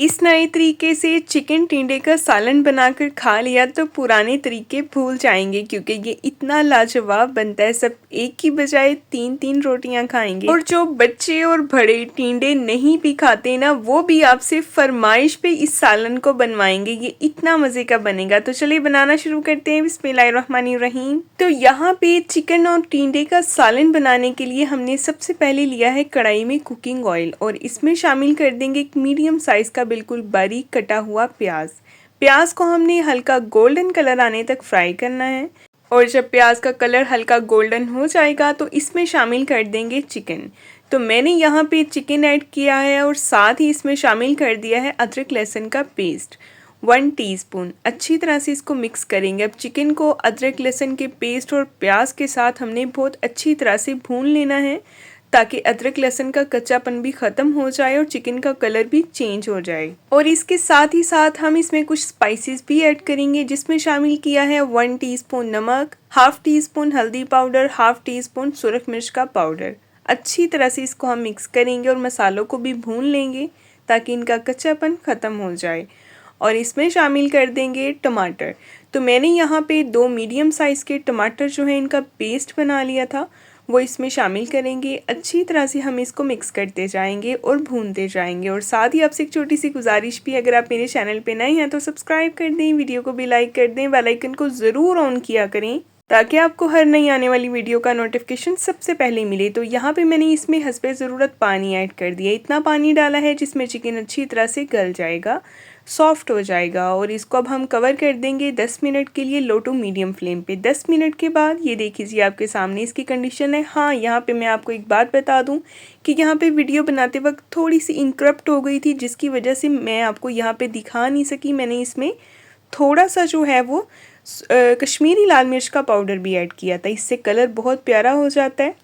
इस नए तरीके से चिकन टिंडे का सालन बनाकर खा लिया तो पुराने तरीके भूल जाएंगे, क्योंकि ये इतना लाजवाब बनता है। सब एक की बजाय 3-3 रोटियां खाएंगे। और जो बच्चे और बड़े टिंडे नहीं भी खाते ना, वो भी आपसे फरमाइश पे इस सालन को बनवाएंगे। ये इतना मज़े का बनेगा। तो चलिए बनाना शुरू करते हैं। बिस्मिल्लाहिर्रहमानिर्रहीम। तो यहाँ पे चिकन और टिंडे का सालन बनाने के लिए हमने सबसे पहले लिया है कढ़ाई में कुकिंग ऑयल, और इसमें शामिल कर देंगे एक मीडियम साइज़ का बिल्कुल बारीक कटा हुआ प्याज। प्याज को हमने हल्का गोल्डन कलर आने तक फ्राई करना है। और जब प्याज का कलर हल्का गोल्डन हो जाएगा तो इसमें शामिल कर देंगे चिकन। तो मैंने यहाँ पे चिकन ऐड किया है और साथ ही इसमें शामिल कर दिया है अदरक लहसुन का पेस्ट 1 टीस्पून। अच्छी तरह से इसको मिक्स करेंगे। अब चिकन को अदरक लहसुन के पेस्ट और प्याज के साथ हमने बहुत अच्छी तरह से भून लेना है, ताकि अदरक लहसुन का कच्चापन भी ख़त्म हो जाए और चिकन का कलर भी चेंज हो जाए। और इसके साथ ही साथ हम इसमें कुछ स्पाइसेस भी ऐड करेंगे, जिसमें शामिल किया है 1 टीस्पून नमक, हाफ टी स्पून हल्दी पाउडर, हाफ टी स्पून सुरख मिर्च का पाउडर। अच्छी तरह से इसको हम मिक्स करेंगे और मसालों को भी भून लेंगे ताकि इनका कच्चापन ख़त्म हो जाए। और इसमें शामिल कर देंगे टमाटर। तो मैंने यहाँ पे 2 मीडियम साइज़ के टमाटर जो है इनका पेस्ट बना लिया था, वो इसमें शामिल करेंगे। अच्छी तरह से हम इसको मिक्स करते जाएंगे और भूनते जाएंगे। और साथ ही आपसे एक छोटी सी गुजारिश भी, अगर आप मेरे चैनल पे नए हैं तो सब्सक्राइब कर दें, वीडियो को भी लाइक कर दें, बेल आइकन को ज़रूर ऑन किया करें ताकि आपको हर नई आने वाली वीडियो का नोटिफिकेशन सबसे पहले मिले। तो यहाँ पे मैंने इसमें हस्बे ज़रूरत पानी ऐड कर दिया। इतना पानी डाला है जिसमें चिकन अच्छी तरह से गल जाएगा, सॉफ्ट हो जाएगा। और इसको अब हम कवर कर देंगे 10 मिनट के लिए लो टू मीडियम फ्लेम पे। 10 मिनट के बाद ये देखिए आपके सामने इसकी कंडीशन है। हाँ, यहाँ पे मैं आपको एक बात बता दूँ कि यहाँ पे वीडियो बनाते वक्त थोड़ी सी इंटरप्ट हो गई थी, जिसकी वजह से मैं आपको यहाँ पे दिखा नहीं सकी। मैंने इसमें थोड़ा सा जो है वो कश्मीरी लाल मिर्च का पाउडर भी ऐड किया था, इससे कलर बहुत प्यारा हो जाता है।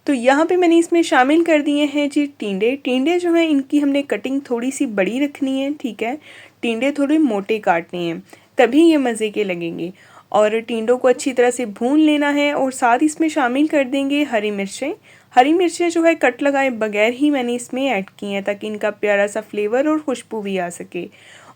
तो यहाँ पे मैंने इसमें शामिल कर दिए हैं जी टिंडे। टिंडे जो हैं इनकी हमने कटिंग थोड़ी सी बड़ी रखनी है, ठीक है। टिंडे थोड़े मोटे काटने हैं, तभी ये मज़े के लगेंगे। और टिंडों को अच्छी तरह से भून लेना है। और साथ इसमें शामिल कर देंगे हरी मिर्चें। हरी मिर्चें जो है कट लगाए बगैर ही मैंने इसमें ऐड की हैं, ताकि इनका प्यारा सा फ्लेवर और खुशबू भी आ सके।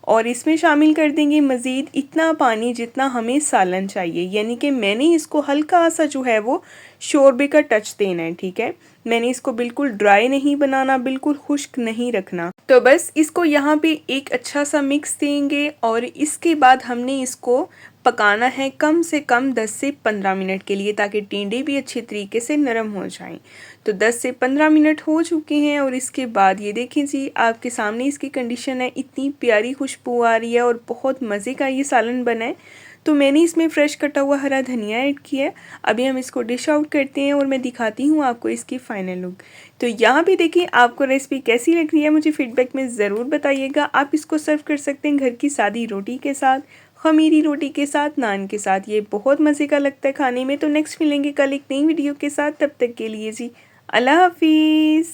और इसमें शामिल कर देंगे मज़ीद इतना पानी जितना हमें सालन चाहिए, यानी कि मैंने इसको हल्का सा जो है वो शोरबे का टच देना है, ठीक है। मैंने इसको बिल्कुल ड्राई नहीं बनाना, बिल्कुल खुश्क नहीं रखना। तो बस इसको यहाँ पे एक अच्छा सा मिक्स देंगे और इसके बाद हमने इसको पकाना है कम से कम 10 से 15 मिनट के लिए, ताकि टिंडे भी अच्छे तरीके से नरम हो जाएं। तो 10 से 15 मिनट हो चुके हैं और इसके बाद ये देखें जी आपके सामने इसकी कंडीशन है। इतनी प्यारी खुशबू आ रही है और बहुत मज़े का ये सालन बना है। तो मैंने इसमें फ्रेश कटा हुआ हरा धनिया ऐड किया है। अभी हम इसको डिश आउट करते हैं और मैं दिखाती हूँ आपको इसकी फ़ाइनल लुक। तो यहाँ पे देखिए आपको रेसिपी कैसी लग रही है, मुझे फीडबैक में ज़रूर बताइएगा। आप इसको सर्व कर सकते हैं घर की सादी रोटी के साथ, खमीरी रोटी के साथ, नान के साथ। ये बहुत मज़े का लगता है खाने में। तो नेक्स्ट मिलेंगे कल एक नई वीडियो के साथ। तब तक के लिए जी अल्लाह हाफिज़।